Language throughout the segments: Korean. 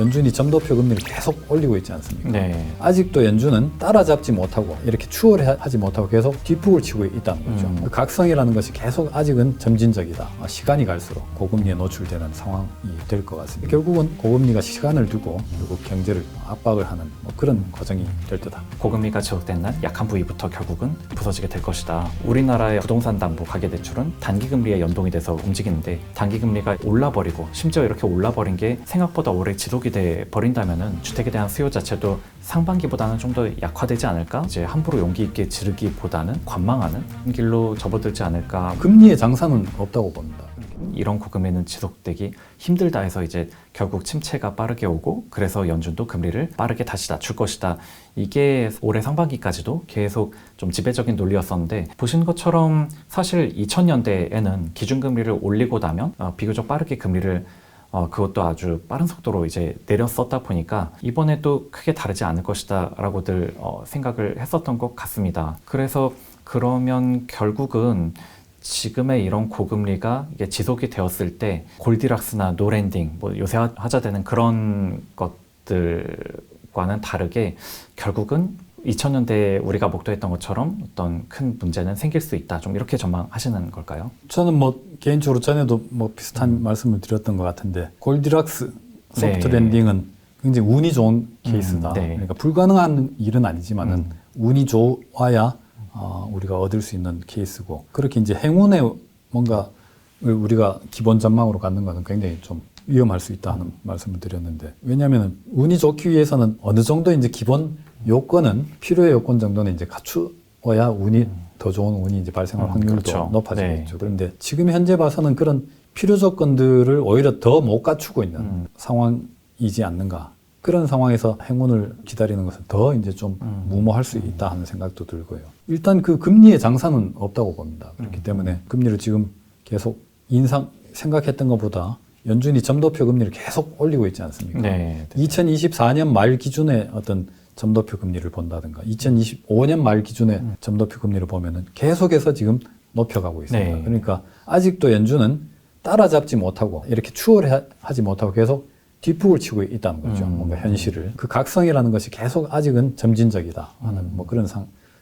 연준이 점도표 금리를 계속 올리고 있지 않습니까? 네. 아직도 연준은 따라잡지 못하고 이렇게 추월하지 못하고 계속 뒷북을 치고 있다는 거죠. 그 각성이라는 것이 계속 아직은 점진적이다. 시간이 갈수록 고금리에 노출되는 상황이 될 것 같습니다. 결국은 고금리가 시간을 두고 결국 경제를 압박을 하는 그런 과정이 될 듯합니다. 고금리가 지속된 날 약한 부위부터 결국은 부서지게 될 것이다. 우리나라의 부동산 담보 가계대출은 단기금리에 연동이 돼서 움직이는데 단기금리가 올라버리고 심지어 이렇게 올라버린 게 생각보다 오래 지속이 돼 버린다면은 주택에 대한 수요 자체도 상반기보다는 좀 더 약화되지 않을까? 이제 함부로 용기 있게 지르기보다는 관망하는 길로 접어들지 않을까? 금리의 장사는 없다고 봅니다. 이런 고금리는 지속되기 힘들다 해서 이제 결국 침체가 빠르게 오고 그래서 연준도 금리를 빠르게 다시 낮출 것이다. 이게 올해 상반기까지도 계속 좀 지배적인 논리였었는데 보신 것처럼 사실 2000년대에는 기준금리를 올리고 나면 비교적 빠르게 금리를 그것도 아주 빠른 속도로 이제 내렸었다 보니까 이번에도 크게 다르지 않을 것이다 라고들 생각을 했었던 것 같습니다. 그래서 그러면 결국은 지금의 이런 고금리가 이게 지속이 되었을 때 골디락스나 노랜딩 요새 하자되는 그런 것들과는 다르게 결국은 2000년대에 우리가 목도했던 것처럼 어떤 큰 문제는 생길 수 있다. 좀 이렇게 전망하시는 걸까요? 저는 개인적으로 전에도 비슷한 말씀을 드렸던 것 같은데 골디락스 소프트 랜딩은 굉장히 운이 좋은 케이스다. 네. 그러니까 불가능한 일은 아니지만은 운이 좋아야 우리가 얻을 수 있는 케이스고 그렇게 이제 행운의 뭔가 우리가 기본 전망으로 갖는 것은 굉장히 좀 위험할 수 있다는 말씀을 드렸는데 왜냐하면 운이 좋기 위해서는 어느 정도 이제 기본 요건은 필요의 요건 정도는 이제 갖추어야 운이 더 좋은 운이 이제 발생할 확률도 그렇죠. 높아지겠죠. 그런데 지금 현재 봐서는 그런 필요 조건들을 오히려 더 못 갖추고 있는 상황이지 않는가. 그런 상황에서 행운을 기다리는 것은 더 이제 좀 무모할 수 있다 하는 생각도 들고요. 일단 그 금리의 장사는 없다고 봅니다. 그렇기 때문에 금리를 지금 계속 생각했던 것보다 연준이 점도표 금리를 계속 올리고 있지 않습니까? 네. 2024년 말 기준의 어떤 점도표 금리를 본다든가 2025년 말 기준의 점도표 금리를 보면은 계속해서 지금 높여가고 있습니다. 네. 그러니까 아직도 연준은 따라잡지 못하고 이렇게 추월하지 못하고 계속 뒷북을 치고 있다는 거죠. 뭔가 현실을. 그 각성이라는 것이 계속 아직은 점진적이다 하는 그런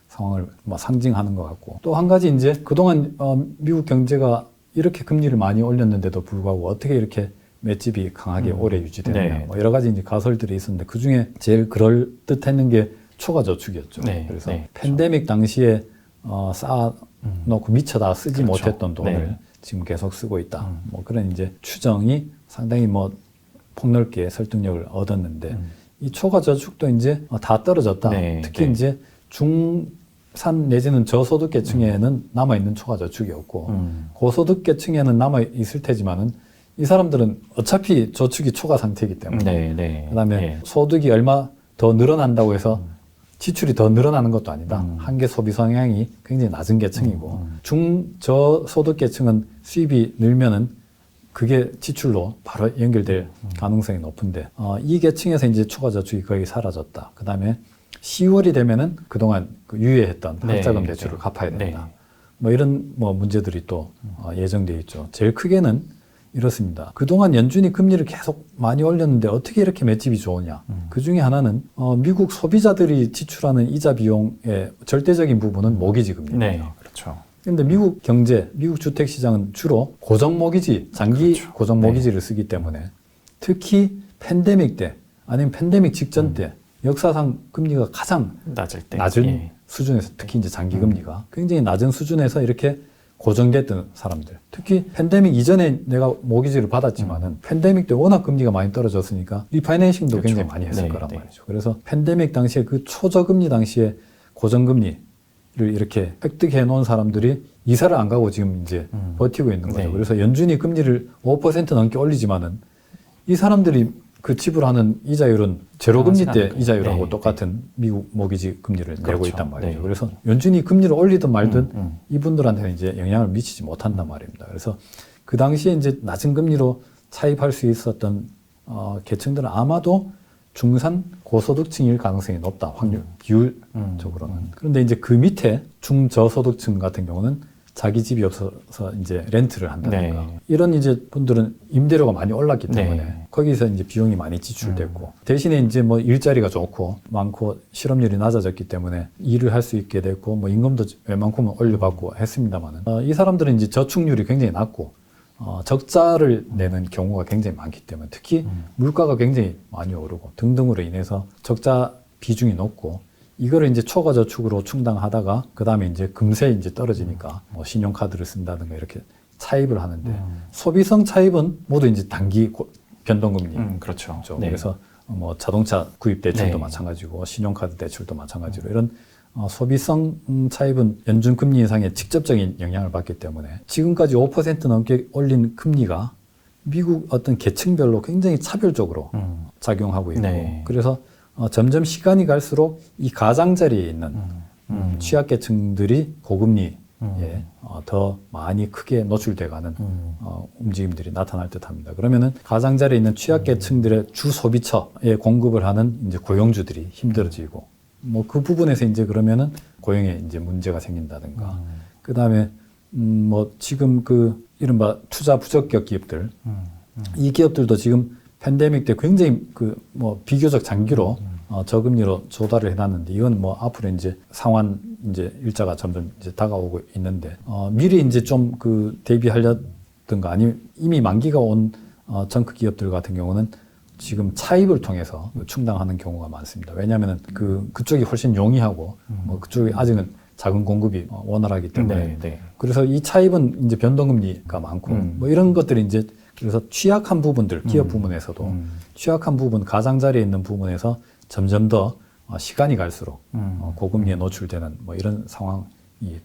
상황을 상징하는 것 같고 또 한 가지 이제 그동안 미국 경제가 이렇게 금리를 많이 올렸는데도 불구하고 어떻게 이렇게 맷집이 강하게 오래 유지되느냐 네. 여러 가지 이제 가설들이 있었는데 그 중에 제일 그럴 듯했는 게 초과 저축이었죠. 네. 그래서 네. 팬데믹 당시에 쌓아놓고 미처 다 쓰지 그렇죠. 못했던 돈을 지금 계속 쓰고 있다. 그런 이제 추정이 상당히 폭넓게 설득력을 얻었는데 이 초과 저축도 이제 다 떨어졌다. 네. 특히 네. 이제 중산 내지는 저소득 계층에는 남아 있는 초과 저축이 없고 고소득 계층에는 남아 있을 테지만은 이 사람들은 어차피 저축이 초과 상태이기 때문에 그다음에 소득이 얼마 더 늘어난다고 해서 지출이 더 늘어나는 것도 아니다. 한계 소비 성향이 굉장히 낮은 계층이고 중저소득 계층은 수입이 늘면은 그게 지출로 바로 연결될 가능성이 높은데 이 계층에서 이제 초과 저축이 거의 사라졌다. 그다음에 10월이 되면은 그동안 유예했던 학자금 대출을 갚아야 된다. 이런 문제들이 또 예정돼 있죠. 제일 크게는 이렇습니다. 그동안 연준이 금리를 계속 많이 올렸는데 어떻게 이렇게 맷집이 좋으냐. 그 중에 하나는 미국 소비자들이 지출하는 이자 비용의 절대적인 부분은 모기지 금리입니다. 네, 그렇죠. 그런데 미국 경제, 미국 주택 시장은 주로 고정 모기지, 장기 그렇죠. 고정 모기지를 쓰기 때문에 특히 팬데믹 때 아니면 팬데믹 직전 때 역사상 금리가 가장 낮은 수준에서 특히 이제 장기 금리가 굉장히 낮은 수준에서 이렇게 고정됐던 사람들. 특히 팬데믹 이전에 내가 모기지를 받았지만은 팬데믹 때 워낙 금리가 많이 떨어졌으니까 리파이낸싱도 그렇죠. 굉장히 많이 했을 거란 말이죠. 그래서 팬데믹 당시에 그 초저금리 당시에 고정금리를 이렇게 획득해 놓은 사람들이 이사를 안 가고 지금 이제 버티고 있는 거죠. 그래서 연준이 금리를 5% 넘게 올리지만은 이 사람들이 그 지불하는 이자율은 제로금리 때 이자율하고 똑같은 미국 모기지 금리를 내고 있단 말이죠. 그래서 연준이 금리를 올리든 말든 이분들한테는 이제 영향을 미치지 못한단 말입니다. 그래서 그 당시에 이제 낮은 금리로 차입할 수 있었던 계층들은 아마도 중산 고소득층일 가능성이 높다. 확률, 비율적으로는. 그런데 이제 그 밑에 중저소득층 같은 경우는 자기 집이 없어서 이제 렌트를 한다든가 네. 이런 이제 분들은 임대료가 많이 올랐기 때문에 네. 거기서 이제 비용이 많이 지출됐고 대신에 이제 뭐 일자리가 좋고 많고 실업률이 낮아졌기 때문에 일을 할 수 있게 됐고 뭐 임금도 웬만큼은 올려받고 했습니다만은 이 사람들은 이제 저축률이 굉장히 낮고 적자를 내는 경우가 굉장히 많기 때문에 특히 물가가 굉장히 많이 오르고 등등으로 인해서 적자 비중이 높고 이거를 이제 초과 저축으로 충당하다가 그 다음에 이제 금세 이제 떨어지니까 뭐 신용카드를 쓴다든가 이렇게 차입을 하는데 소비성 차입은 모두 이제 단기 변동금리. 그렇죠. 네. 그래서 뭐 자동차 구입 대출도 네. 마찬가지고 신용카드 대출도 마찬가지로 이런 소비성 차입은 연준 금리 인상에 직접적인 영향을 받기 때문에 지금까지 5% 넘게 올린 금리가 미국 어떤 계층별로 굉장히 차별적으로 작용하고 있고 네. 그래서 점점 시간이 갈수록 이 가장자리에 있는 취약계층들이 고금리에 더 많이 크게 노출돼가는 움직임들이 나타날 듯합니다. 그러면은 가장자리에 있는 취약계층들의 주 소비처에 공급을 하는 이제 고용주들이 힘들어지고 뭐 그 부분에서 이제 그러면은 고용에 이제 문제가 생긴다든가 그 다음에 뭐 지금 그 이른바 투자 부적격 기업들 이 기업들도 지금 팬데믹 때 굉장히 그 뭐 비교적 장기로 저금리로 조달을 해놨는데 이건 뭐 앞으로 이제 상환 이제 일자가 점점 이제 다가오고 있는데 미리 이제 좀 그 대비하려든가 아니면 이미 만기가 온 정크 기업들 같은 경우는 지금 차입을 통해서 충당하는 경우가 많습니다. 왜냐하면은 그쪽이 훨씬 용이하고 뭐 그쪽이 아직은 자금 공급이 원활하기 때문에 그래서 이 차입은 이제 변동금리가 많고 뭐 이런 것들이 이제 그래서 취약한 부분들 기업 부문에서도 취약한 부분 가장자리에 있는 부분에서 점점 더 시간이 갈수록 고금리에 노출되는 뭐 이런 상황이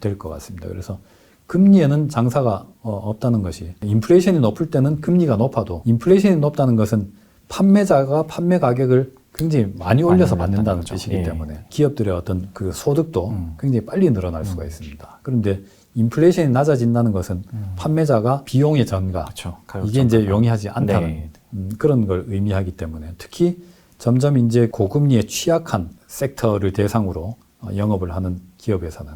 될 것 같습니다. 그래서 금리에는 장사가 없다는 것이 인플레이션이 높을 때는 금리가 높아도 인플레이션이 높다는 것은 판매자가 판매 가격을 굉장히 많이 올려서 받는다는 뜻이기 때문에 기업들의 어떤 그 소득도 굉장히 빨리 늘어날 수가 있습니다. 그런데 인플레이션이 낮아진다는 것은 판매자가 비용의 전가, 그렇죠. 이게 이제 용이하지 않다는 그런 걸 의미하기 때문에 특히 점점 이제 고금리에 취약한 섹터를 대상으로 영업을 하는 기업에서는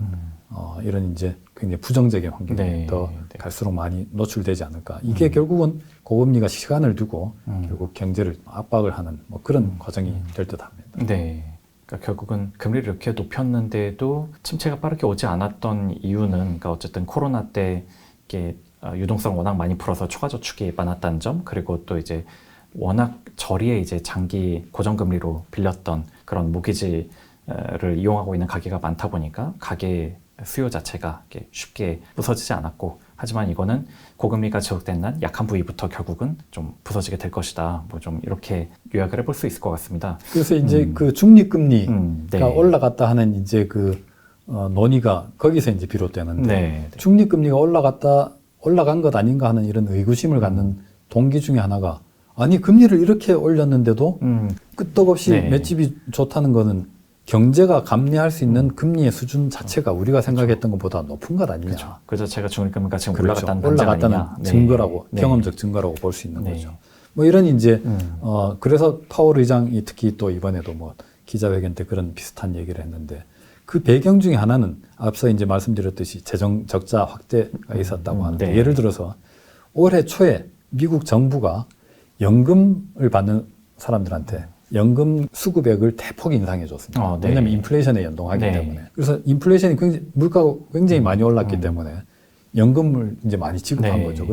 이런 이제 굉장히 부정적인 환경이 더 갈수록 많이 노출되지 않을까. 이게 결국은 고금리가 시간을 두고 결국 경제를 압박을 하는 뭐 그런 과정이 될 듯합니다. 네. 그러니까 결국은 금리를 이렇게 높였는데도 침체가 빠르게 오지 않았던 이유는 그러니까 어쨌든 코로나 때 이게 유동성 워낙 많이 풀어서 초과 저축이 많았다는 점 그리고 또 이제 워낙 저리에 이제 장기 고정금리로 빌렸던 그런 모기지를 이용하고 있는 가게가 많다 보니까 가게 수요 자체가 쉽게 부서지지 않았고 하지만 이거는 고금리가 지속된 날 약한 부위부터 결국은 좀 부서지게 될 것이다. 뭐 좀 이렇게 요약을 해볼 수 있을 것 같습니다. 그래서 이제 그 중립금리가 올라갔다 하는 이제 그 논의가 거기서 이제 비롯되는데 중립금리가 올라간 것 아닌가 하는 이런 의구심을 갖는 동기 중에 하나가 아니 금리를 이렇게 올렸는데도 끄떡없이 맷집이 좋다는 거는 경제가 감내할 수 있는 금리의 수준 자체가 우리가 생각했던 것보다 높은 것 아니냐. 그렇죠. 그 자체가 중립금리가 지금 그렇죠. 올라갔다는 증거라고 경험적 증거라고 볼 수 있는 거죠. 뭐 이런 이제 그래서 파월 의장이 특히 또 이번에도 뭐 기자회견 때 그런 비슷한 얘기를 했는데 그 배경 중에 하나는 앞서 이제 말씀드렸듯이 재정 적자 확대가 있었다고 하는데 예를 들어서 올해 초에 미국 정부가 연금을 받는 사람들한테 연금 수급액을 대폭 인상해 줬습니다. 왜냐하면 인플레이션에 연동하기 때문에. 그래서 인플레이션이 물가가 굉장히 많이 올랐기 때문에 연금을 이제 많이 지급한 거죠.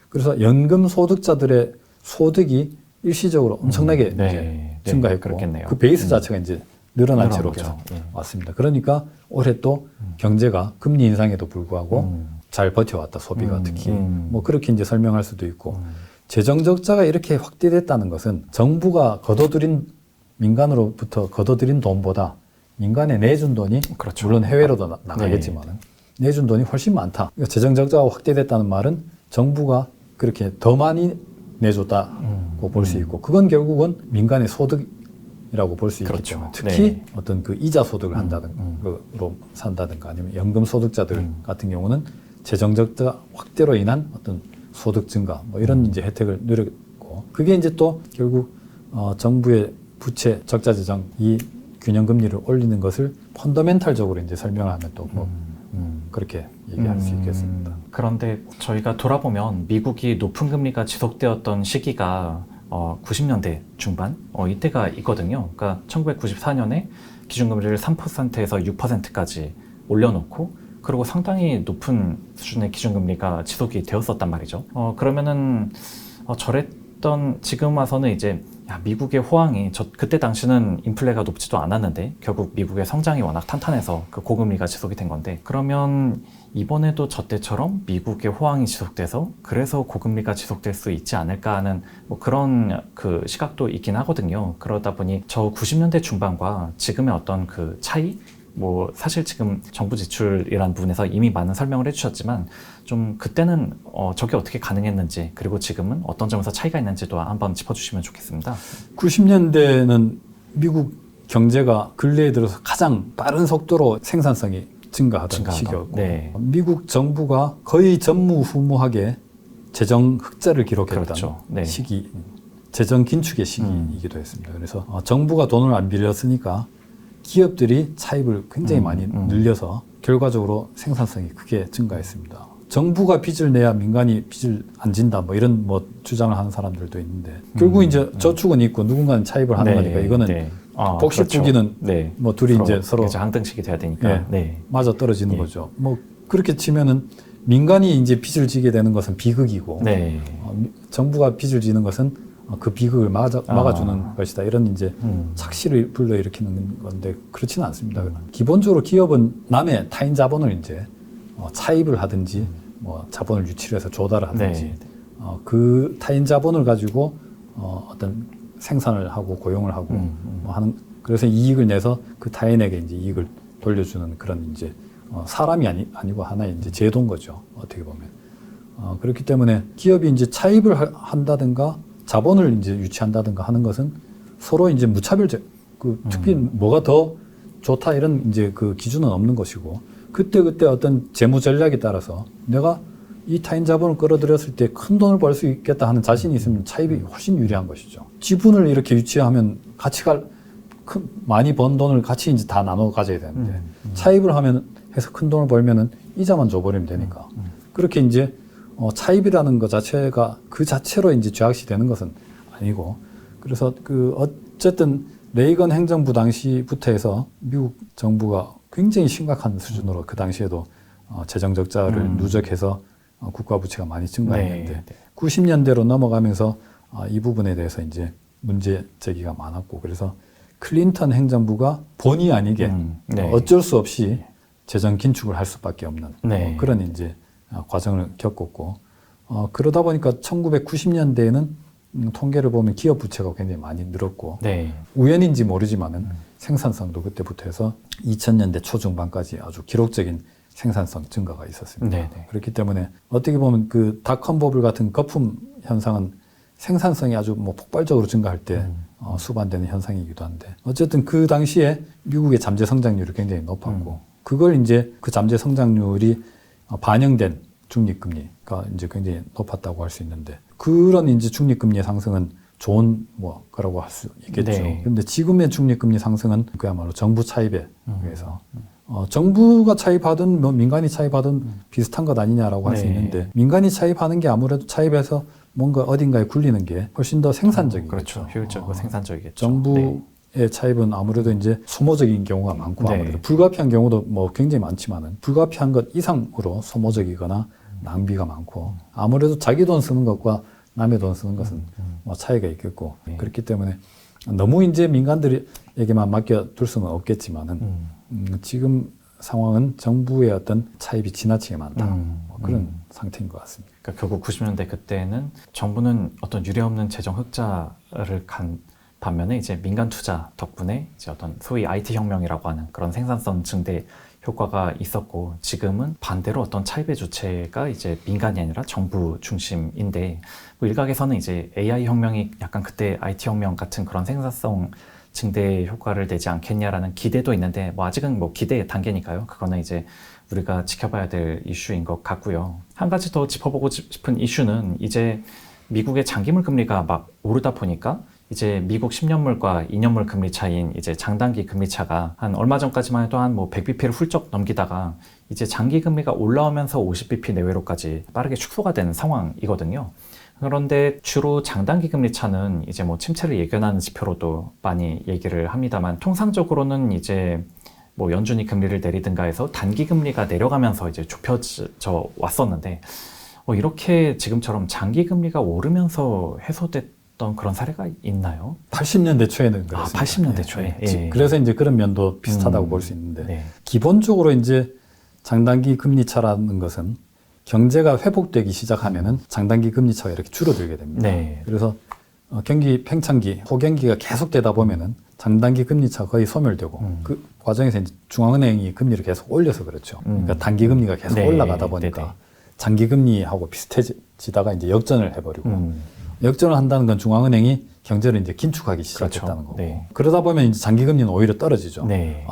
그래서 연금 소득자들의 소득이 일시적으로 엄청나게 이제 증가했고 그 베이스 자체가 이제 늘어난 채로 계속 왔습니다. 그러니까 올해 또 경제가 금리 인상에도 불구하고 잘 버텨왔다. 소비가 특히 뭐 그렇게 이제 설명할 수도 있고. 재정 적자가 이렇게 확대됐다는 것은 정부가 민간으로부터 걷어들인 돈보다 민간에 내준 돈이 물론 해외로도 나가겠지만 내준 돈이 훨씬 많다. 그러니까 재정 적자가 확대됐다는 말은 정부가 그렇게 더 많이 내줬다고 볼 수 있고 그건 결국은 민간의 소득이라고 볼 수 있기 때문에 특히 어떤 그 이자 소득을 한다든가 산다든가 아니면 연금 소득자들 같은 경우는 재정 적자 확대로 인한 어떤 소득 증가 뭐 이런 이제 혜택을 누렸고 그게 이제 또 결국 정부의 부채 적자 재정 이 균형 금리를 올리는 것을 펀더멘탈적으로 이제 설명하면 또 뭐 그렇게 얘기할 수 있겠습니다. 그런데 저희가 돌아보면 미국이 높은 금리가 지속되었던 시기가 90년대 중반 이때가 있거든요. 그러니까 1994년에 기준금리를 3%에서 6%까지 올려놓고 그리고 상당히 높은 수준의 기준금리가 지속이 되었었단 말이죠. 그러면은 저랬던 지금 와서는 이제 미국의 호황이 그때 당시는 인플레가 높지도 않았는데 결국 미국의 성장이 워낙 탄탄해서 그 고금리가 지속이 된 건데 그러면 이번에도 저 때처럼 미국의 호황이 지속돼서 그래서 고금리가 지속될 수 있지 않을까 하는 뭐 그런 그 시각도 있긴 하거든요. 그러다 보니 저 90년대 중반과 지금의 어떤 그 차이 뭐 사실 지금 정부 지출이라는 부분에서 이미 많은 설명을 해주셨지만 좀 그때는 저게 어떻게 가능했는지 그리고 지금은 어떤 점에서 차이가 있는지도 한번 짚어주시면 좋겠습니다. 90년대는 미국 경제가 근래에 들어서 가장 빠른 속도로 생산성이 증가하던 시기였고 네. 미국 정부가 거의 전무후무하게 재정 흑자를 기록했던 그렇죠. 네. 시기, 재정 긴축의 시기이기도 했습니다. 그래서 정부가 돈을 안 빌렸으니까 기업들이 차입을 굉장히 많이 늘려서 결과적으로 생산성이 크게 증가했습니다. 정부가 빚을 내야 민간이 빚을 안 진다 뭐 이런 뭐 주장을 하는 사람들도 있는데 결국 이제 저축은 있고 누군가는 차입을 하는 거니까 이거는 복식부기는 그렇죠. 뭐 둘이 이제 서로 항등식이 돼야 되니까 맞아 떨어지는 거죠. 뭐 그렇게 치면은 민간이 이제 빚을 지게 되는 것은 비극이고 정부가 빚을 지는 것은 그 비극을 막아주는 것이다. 이런 이제 착시를 불러일으키는 건데 그렇지는 않습니다. 기본적으로 기업은 남의 타인 자본을 이제 차입을 하든지 뭐 자본을 유치를 해서 조달을 하든지 그 타인 자본을 가지고 어떤 생산을 하고 고용을 하고 뭐 하는 그래서 이익을 내서 그 타인에게 이제 이익을 돌려주는 그런 이제 사람이 아니고 하나의 이제 제도인 거죠. 어떻게 보면 그렇기 때문에 기업이 이제 차입을 한다든가 자본을 이제 유치한다든가 하는 것은 서로 이제 무차별적, 특히 뭐가 더 좋다 이런 이제 그 기준은 없는 것이고, 그때 어떤 재무 전략에 따라서 내가 이 타인 자본을 끌어들였을 때 큰 돈을 벌 수 있겠다 하는 자신이 있으면 차입이 훨씬 유리한 것이죠. 지분을 이렇게 유치하면 많이 번 돈을 같이 이제 다 나눠 가져야 되는데, 차입을 해서 큰 돈을 벌면은 이자만 줘버리면 되니까. 그렇게 이제 차입이라는 것 자체가 그 자체로 이제 죄악시 되는 것은 아니고, 그래서 어쨌든 레이건 행정부 당시부터 해서 미국 정부가 굉장히 심각한 수준으로 그 당시에도 재정 적자를 누적해서 국가 부채가 많이 증가했는데 90년대로 넘어가면서 이 부분에 대해서 이제 문제 제기가 많았고, 그래서 클린턴 행정부가 본의 아니게 어쩔 수 없이 재정 긴축을 할 수밖에 없는 그런 이제 과정을 겪었고, 그러다 보니까 1990년대에는 통계를 보면 기업 부채가 굉장히 많이 늘었고, 우연인지 모르지만은 생산성도 그때부터 해서 2000년대 초중반까지 아주 기록적인 생산성 증가가 있었습니다. 그렇기 때문에 어떻게 보면 그 닷컴 버블 같은 거품 현상은 생산성이 아주 뭐 폭발적으로 증가할 때 수반되는 현상이기도 한데, 어쨌든 그 당시에 미국의 잠재 성장률이 굉장히 높았고, 그걸 이제 그 잠재 성장률이 반영된 중립금리가 이제 굉장히 높았다고 할 수 있는데, 그런 이제 중립금리의 상승은 좋은 거라고 할 수 있겠죠. 그런데 지금의 중립금리 상승은 그야말로 정부 차입에 의해서 정부가 차입하든 뭐 민간이 차입하든 비슷한 것 아니냐라고 할 수 있는데, 민간이 차입하는 게 아무래도 차입해서 뭔가 어딘가에 굴리는 게 훨씬 더 생산적이겠죠. 그렇죠. 효율적이고 생산적이겠죠. 정부의 차입은 아무래도 이제 소모적인 경우가 많고, 아무래도 불가피한 경우도 뭐 굉장히 많지만은 불가피한 것 이상으로 소모적이거나 낭비가 많고, 아무래도 자기 돈 쓰는 것과 남의 돈 쓰는 것은 뭐 차이가 있겠고, 그렇기 때문에 너무 이제 민간들에게만 맡겨둘 수는 없겠지만은 지금 상황은 정부의 어떤 차입이 지나치게 많다, 뭐 그런 상태인 것 같습니다. 그러니까 결국 90년대 그때는 정부는 어떤 유례없는 재정 흑자를 간 반면에 이제 민간 투자 덕분에 이제 어떤 소위 IT 혁명이라고 하는 그런 생산성 증대 효과가 있었고, 지금은 반대로 어떤 차입의 주체가 이제 민간이 아니라 정부 중심인데, 뭐 일각에서는 이제 AI 혁명이 약간 그때 IT 혁명 같은 그런 생산성 증대 효과를 내지 않겠냐라는 기대도 있는데, 뭐 아직은 뭐 기대 단계니까요. 그거는 이제 우리가 지켜봐야 될 이슈인 것 같고요. 한 가지 더 짚어보고 싶은 이슈는 이제 미국의 장기물 금리가 막 오르다 보니까 이제 미국 10년물과 2년물 금리 차이인 이제 장단기 금리 차가 한 얼마 전까지만 해도 한 뭐 100bp를 훌쩍 넘기다가 이제 장기 금리가 올라오면서 50bp 내외로까지 빠르게 축소가 되는 상황이거든요. 그런데 주로 장단기 금리 차는 이제 뭐 침체를 예견하는 지표로도 많이 얘기를 합니다만, 통상적으로는 이제 뭐 연준이 금리를 내리든가 해서 단기 금리가 내려가면서 이제 좁혀져 왔었는데, 이렇게 지금처럼 장기 금리가 오르면서 해소됐던 그런 사례가 있나요? 80년대 초에는 그랬습니다. 80년대 초에. 예. 그래서 이제 그런 면도 비슷하다고 볼 수 있는데, 네. 기본적으로 이제 장단기 금리 차라는 것은 경제가 회복되기 시작하면은 장단기 금리 차가 이렇게 줄어들게 됩니다. 네. 그래서 경기 팽창기, 호경기가 계속되다 보면은 장단기 금리 차가 거의 소멸되고 그 과정에서 이제 중앙은행이 금리를 계속 올려서 그렇죠. 그러니까 단기 금리가 계속 네. 올라가다 보니까 네네. 장기 금리하고 비슷해지다가 이제 역전을 해버리고 역전을 한다는 건 중앙은행이 경제를 이제 긴축하기 시작했다는 그렇죠. 거고. 네. 그러다 보면 이제 장기 금리는 오히려 떨어지죠. 네.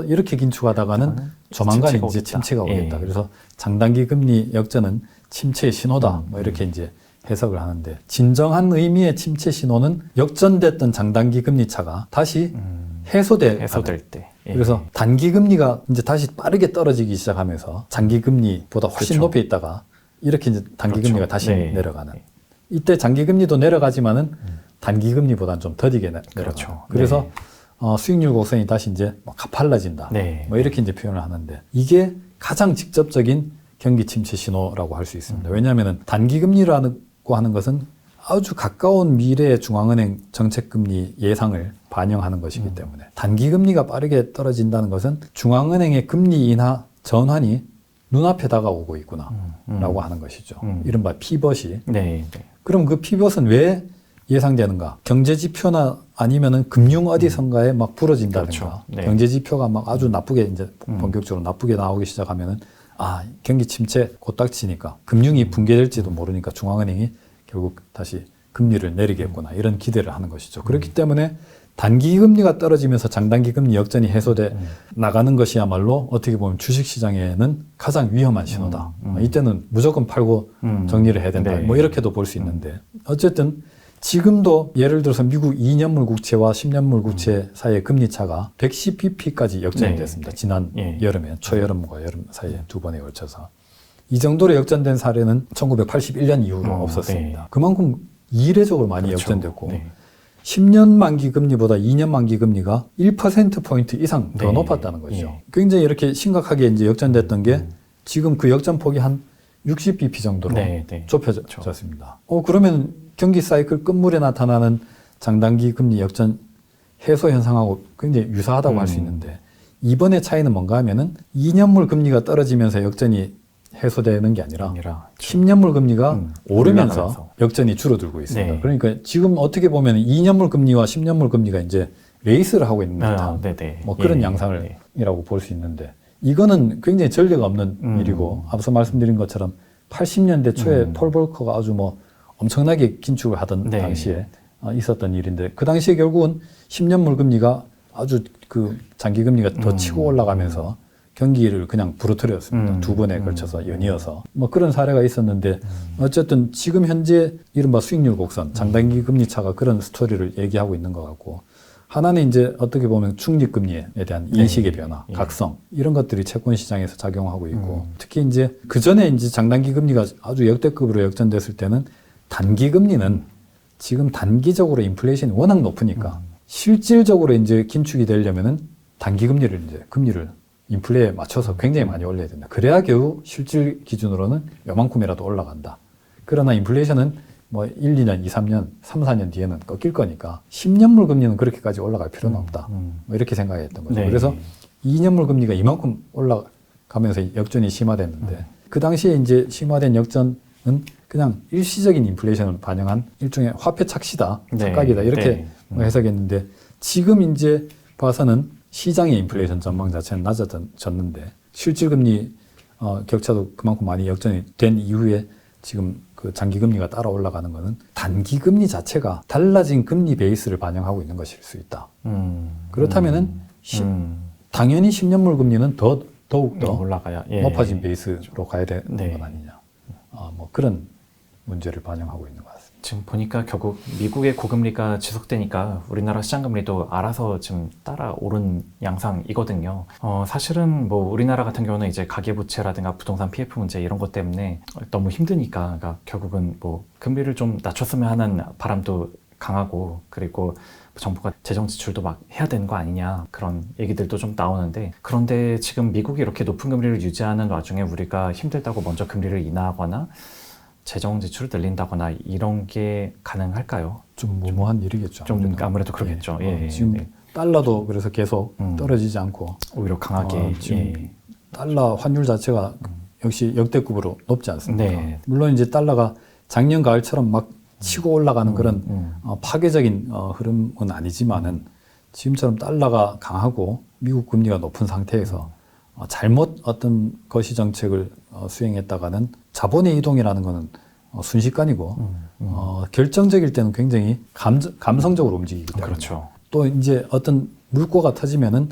이렇게 긴축하다가는 조만간 침체가 이제 오겠다. 침체가 오겠다. 예. 그래서 장단기 금리 역전은 침체의 신호다. 뭐 이렇게 이제 해석을 하는데, 진정한 의미의 침체 신호는 역전됐던 장단기 금리 차가 다시 해소될 때. 예. 그래서 단기 금리가 이제 다시 빠르게 떨어지기 시작하면서 장기 금리보다 훨씬 그렇죠. 높이 있다가 이렇게 이제 단기 그렇죠. 금리가 다시 네. 내려가는. 이때 장기 금리도 내려가지만은 단기 금리보다는 좀 더디게 내려가는. 그렇죠. 그래서 네. 수익률 곡선이 다시 이제 뭐 가팔라진다. 네. 뭐 이렇게 이제 표현을 하는데, 이게 가장 직접적인 경기 침체 신호라고 할 수 있습니다. 왜냐하면은 단기 금리라고 하는 것은 아주 가까운 미래의 중앙은행 정책금리 예상을 반영하는 것이기 때문에, 단기 금리가 빠르게 떨어진다는 것은 중앙은행의 금리 인하 전환이 눈앞에 다가오고 있구나 라고 하는 것이죠. 이른바 피벗이. 네. 그럼 그 피벗은 왜 예상되는가? 경제지표나 아니면은 금융 어디선가에 막 부러진다든가, 그렇죠. 네. 경제지표가 막 아주 나쁘게 이제 본격적으로 나쁘게 나오기 시작하면은, 경기 침체 곧 닥치니까 금융이 붕괴될지도 모르니까 중앙은행이 결국 다시 금리를 내리겠구나, 이런 기대를 하는 것이죠. 그렇기 때문에 단기 금리가 떨어지면서 장단기 금리 역전이 해소돼 나가는 것이야말로 어떻게 보면 주식시장에는 가장 위험한 신호다. 이때는 무조건 팔고 정리를 해야 된다. 네. 뭐 이렇게도 볼 수 있는데, 어쨌든 지금도 예를 들어서 미국 2년물 국채와 10년물 국채 사이의 금리 차가 110bp까지 역전이 네. 됐습니다. 지난 예. 여름에, 초여름과 여름 사이에 두 번에 걸쳐서. 이 정도로 역전된 사례는 1981년 이후로 없었습니다. 네. 그만큼 이례적으로 많이 그렇죠. 역전됐고, 네. 10년 만기 금리보다 2년 만기 금리가 1%포인트 이상 더 네. 높았다는 거죠. 예. 굉장히 이렇게 심각하게 이제 역전됐던 게 지금 그 역전폭이 한 60bp 정도로 네. 좁혀졌습니다. 그러면 경기 사이클 끝물에 나타나는 장단기 금리 역전 해소 현상하고 굉장히 유사하다고 할 수 있는데, 이번의 차이는 뭔가 하면은 2년물 금리가 떨어지면서 역전이 해소되는 게 아니라 10년물 금리가 오르면서 올라가면서. 역전이 줄어들고 있습니다. 네. 그러니까 지금 어떻게 보면 2년물 금리와 10년물 금리가 이제 레이스를 하고 있는 듯한 뭐 그런 양상이라고 볼 수 있는데, 이거는 굉장히 전례가 없는 일이고, 앞서 말씀드린 것처럼 80년대 초에 폴 볼커가 아주 뭐 엄청나게 긴축을 하던 당시에 있었던 일인데, 그 당시에 결국은 10년물 금리가 아주 그 장기 금리가 더 치고 올라가면서 경기를 그냥 부러뜨렸습니다. 두 번에 걸쳐서 연이어서 뭐 그런 사례가 있었는데, 어쨌든 지금 현재 이른바 수익률 곡선, 장단기 금리 차가 그런 스토리를 얘기하고 있는 것 같고, 하나는 이제 어떻게 보면 중립금리에 대한 인식의 변화, 각성, 이런 것들이 채권 시장에서 작용하고 있고, 특히 이제 그 전에 이제 장단기 금리가 아주 역대급으로 역전됐을 때는 단기 금리는 지금 단기적으로 인플레이션이 워낙 높으니까 실질적으로 이제 긴축이 되려면은 단기 금리를 인플레에 맞춰서 굉장히 많이 올려야 된다. 그래야 겨우 실질 기준으로는 요만큼이라도 올라간다. 그러나 인플레이션은 뭐 1, 2년, 2, 3년, 3, 4년 뒤에는 꺾일 거니까 10년물 금리는 그렇게까지 올라갈 필요는 없다. 뭐 이렇게 생각했던 거죠. 네. 그래서 2년물 금리가 이만큼 올라가면서 역전이 심화됐는데, 그 당시에 이제 심화된 역전은 그냥 일시적인 인플레이션을 반영한 일종의 화폐 착시다, 착각이다, 이렇게 해석했는데, 지금 이제 봐서는 시장의 인플레이션 전망 자체는 낮아졌는데, 실질금리 격차도 그만큼 많이 역전이 된 이후에 지금 그 장기금리가 따라 올라가는 것은 단기금리 자체가 달라진 금리 베이스를 반영하고 있는 것일 수 있다. 그렇다면은 당연히 10년물 금리는 더욱더 올라가야 높아진 베이스로 가야 되는 건 아니냐. 뭐 그런 문제를 반영하고 있는 것 같습니다. 지금 보니까 결국 미국의 고금리가 지속되니까 우리나라 시장금리도 알아서 지금 따라오른 양상이거든요. 사실은 뭐 우리나라 같은 경우는 이제 가계부채라든가 부동산 PF 문제 이런 것 때문에 너무 힘드니까 그러니까 결국은 뭐 금리를 좀 낮췄으면 하는 바람도 강하고 그리고 정부가 재정 지출도 막 해야 되는 거 아니냐 그런 얘기들도 좀 나오는데 그런데 지금 미국이 이렇게 높은 금리를 유지하는 와중에 우리가 힘들다고 먼저 금리를 인하하거나 재정 지출을 늘린다거나 이런 게 가능할까요? 좀 무모한 일이겠죠. 좀 아무래도 그러겠죠. 예. 예, 지금 예. 달러도 그래서 계속 떨어지지 않고 오히려 강하게 지금 예. 달러 환율 자체가 역시 역대급으로 높지 않습니까? 네. 물론 이제 달러가 작년 가을처럼 막 치고 올라가는 그런 파괴적인 흐름은 아니지만은 지금처럼 달러가 강하고 미국 금리가 높은 상태에서 잘못 어떤 거시 정책을 수행했다가는 자본의 이동이라는 것은 순식간이고 결정적일 때는 굉장히 감성적으로 움직이기 때문에 그렇죠. 또 이제 어떤 물꼬가 터지면은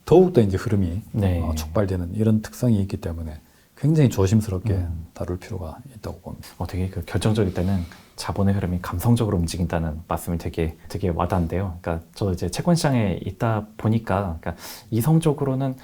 더욱더 이제 흐름이 네. 촉발되는 이런 특성이 있기 때문에 굉장히 조심스럽게 다룰 필요가 있다고 봅니다. 되게 그 결정적일 때는 자본의 흐름이 감성적으로 움직인다는 말씀이 되게 와닿는데요. 그러니까 저도 이제 채권 시장에 있다 보니까 그러니까 이성적으로는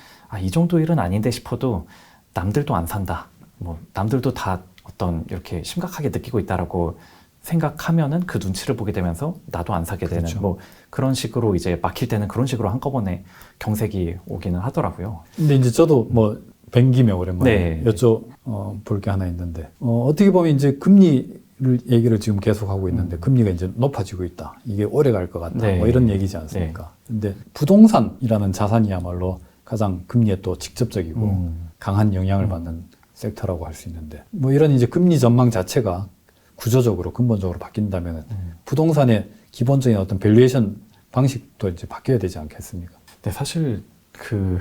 이 정도 일은 아닌데 싶어도 남들도 안 산다. 뭐 남들도 다 어떤 이렇게 심각하게 느끼고 있다라고 생각하면은 그 눈치를 보게 되면서 나도 안 사게 되는 그렇죠. 뭐 그런 식으로 이제 막힐 때는 그런 식으로 한꺼번에 경색이 오기는 하더라고요. 근데 이제 저도 뭐 뵌김에 오랜만에 네. 여쭤볼 게 하나 있는데 어떻게 보면 이제 금리를 얘기를 지금 계속 하고 있는데 금리가 이제 높아지고 있다. 이게 오래 갈 것 같다. 네. 뭐 이런 얘기지 않습니까? 근데 부동산이라는 자산이야말로 가장 금리에 또 직접적이고 강한 영향을 받는 섹터라고 할 수 있는데 뭐 이런 이제 금리 전망 자체가 구조적으로 근본적으로 바뀐다면 부동산의 기본적인 어떤 밸류에이션 방식도 이제 바뀌어야 되지 않겠습니까? 네, 사실 그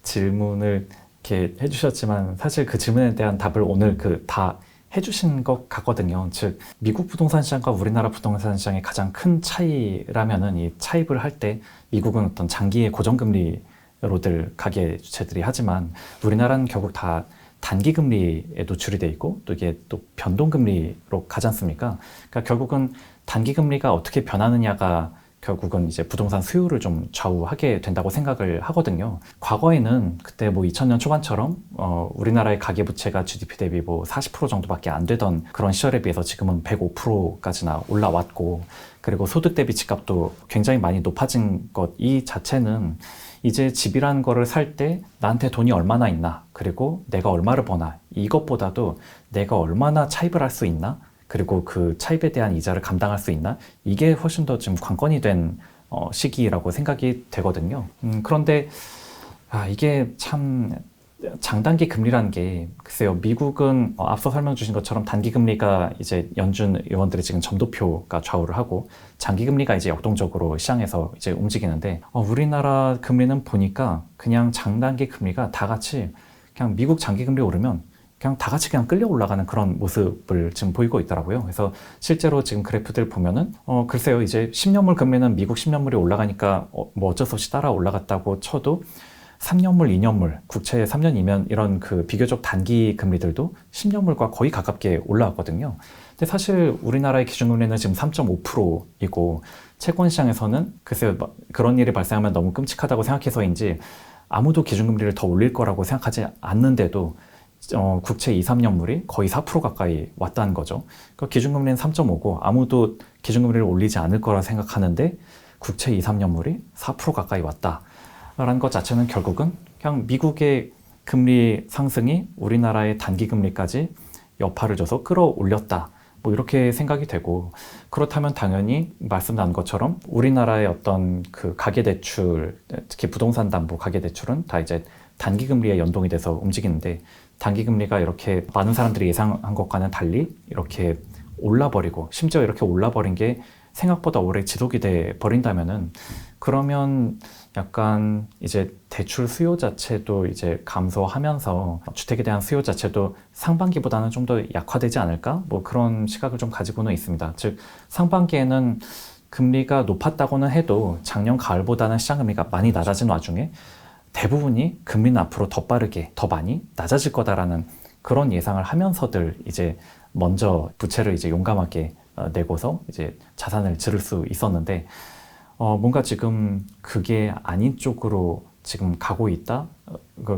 질문을 이렇게 해주셨지만 사실 그 질문에 대한 답을 오늘 다 해주신 것 같거든요. 즉 미국 부동산 시장과 우리나라 부동산 시장의 가장 큰 차이라면은 이 차입을 할 때 미국은 어떤 장기의 고정금리로들 가계 주체들이 하지만 우리나라는 결국 다 단기금리에 노출이 돼 있고 또 이게 또 변동금리로 가지 않습니까? 그러니까 결국은 단기금리가 어떻게 변하느냐가 결국은 이제 부동산 수요를 좀 좌우하게 된다고 생각을 하거든요. 과거에는 그때 뭐 2000년 초반처럼 우리나라의 가계부채가 GDP 대비 뭐 40% 정도밖에 안 되던 그런 시절에 비해서 지금은 105%까지나 올라왔고 그리고 소득 대비 집값도 굉장히 많이 높아진 것 이 자체는 이제 집이라는 거를 살 때 나한테 돈이 얼마나 있나 그리고 내가 얼마를 버나 이것보다도 내가 얼마나 차입을 할 수 있나 그리고 그 차입에 대한 이자를 감당할 수 있나 이게 훨씬 더 지금 관건이 된 시기라고 생각이 되거든요. 그런데 이게 참 장단기 금리라는 게 글쎄요 미국은 앞서 설명 주신 것처럼 단기 금리가 이제 연준 의원들이 지금 점도표가 좌우를 하고 장기 금리가 이제 역동적으로 시장에서 이제 움직이는데 우리나라 금리는 보니까 그냥 장단기 금리가 다 같이 그냥 미국 장기 금리 오르면 그냥 다 같이 그냥 끌려 올라가는 그런 모습을 지금 보이고 있더라고요. 그래서 실제로 지금 그래프들 보면은 글쎄요 이제 10년물 금리는 미국 10년물이 올라가니까 뭐 어쩔 수 없이 따라 올라갔다고 쳐도 3년물, 2년물, 국채 3년, 2년 이런 그 비교적 단기 금리들도 10년물과 거의 가깝게 올라왔거든요. 근데 사실 우리나라의 기준금리는 지금 3.5%이고 채권 시장에서는 글쎄요 그런 일이 발생하면 너무 끔찍하다고 생각해서인지 아무도 기준금리를 더 올릴 거라고 생각하지 않는데도 국채 2, 3년물이 거의 4% 가까이 왔다는 거죠. 그러니까 기준금리는 3.5고 아무도 기준금리를 올리지 않을 거라 생각하는데 국채 2, 3년물이 4% 가까이 왔다라는 것 자체는 결국은 그냥 미국의 금리 상승이 우리나라의 단기 금리까지 여파를 줘서 끌어올렸다. 뭐 이렇게 생각이 되고 그렇다면 당연히 말씀 나눈 것처럼 우리나라의 어떤 그 가계대출, 특히 부동산 담보 가계대출은 다 이제 단기 금리에 연동이 돼서 움직이는데 단기 금리가 이렇게 많은 사람들이 예상한 것과는 달리 이렇게 올라버리고 심지어 이렇게 올라버린 게 생각보다 오래 지속이 돼 버린다면은 그러면 약간 이제 대출 수요 자체도 이제 감소하면서 주택에 대한 수요 자체도 상반기보다는 좀 더 약화되지 않을까? 뭐 그런 시각을 좀 가지고는 있습니다. 즉 상반기에는 금리가 높았다고는 해도 작년 가을보다는 시장 금리가 많이 낮아진 와중에 대부분이 금리는 앞으로 더 빠르게 더 많이 낮아질 거다라는 그런 예상을 하면서들 이제 먼저 부채를 이제 용감하게 내고서 이제 자산을 지를 수 있었는데 뭔가 지금 그게 아닌 쪽으로 지금 가고 있다?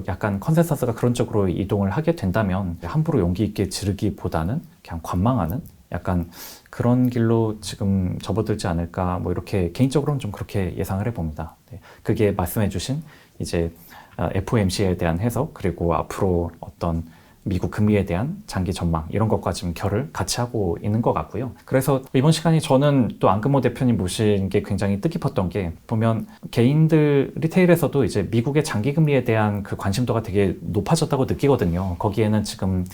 약간 컨센서스가 그런 쪽으로 이동을 하게 된다면 함부로 용기 있게 지르기보다는 그냥 관망하는 약간 그런 길로 지금 접어들지 않을까 뭐 이렇게 개인적으로는 좀 그렇게 예상을 해봅니다. 네. 그게 말씀해주신 이제 FOMC에 대한 해석 그리고 앞으로 어떤 미국 금리에 대한 장기 전망 이런 것과 지금 결을 같이 하고 있는 것 같고요. 그래서 이번 시간에 저는 또 안금호 대표님 모신 게 굉장히 뜻깊었던 게 보면 개인들 리테일에서도 이제 미국의 장기 금리에 대한 그 관심도가 되게 높아졌다고 느끼거든요. 거기에는 지금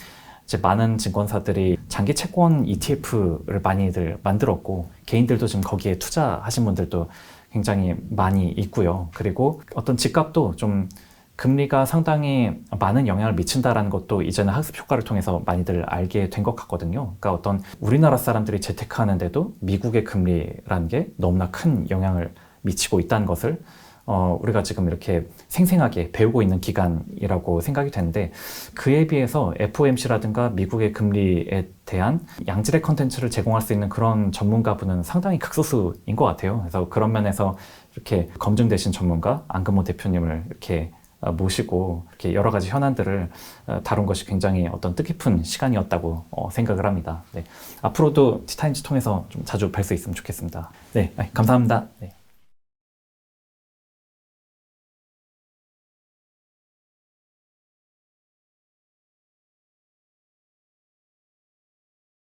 이제 많은 증권사들이 장기 채권 ETF를 많이들 만들었고 개인들도 지금 거기에 투자하신 분들도 굉장히 많이 있고요. 그리고 어떤 집값도 좀 금리가 상당히 많은 영향을 미친다라는 것도 이제는 학습 효과를 통해서 많이들 알게 된 것 같거든요. 그러니까 어떤 우리나라 사람들이 재테크하는데도 미국의 금리라는 게 너무나 큰 영향을 미치고 있다는 것을 우리가 지금 이렇게 생생하게 배우고 있는 기간이라고 생각이 되는데 그에 비해서 FOMC라든가 미국의 금리에 대한 양질의 컨텐츠를 제공할 수 있는 그런 전문가분은 상당히 극소수인 것 같아요. 그래서 그런 면에서 이렇게 검증되신 전문가 안금호 대표님을 이렇게 모시고 이렇게 여러 가지 현안들을 다룬 것이 굉장히 어떤 뜻깊은 시간이었다고 생각을 합니다. 네. 앞으로도 티타임즈 통해서 좀 자주 뵐 수 있으면 좋겠습니다. 네, 감사합니다. 네.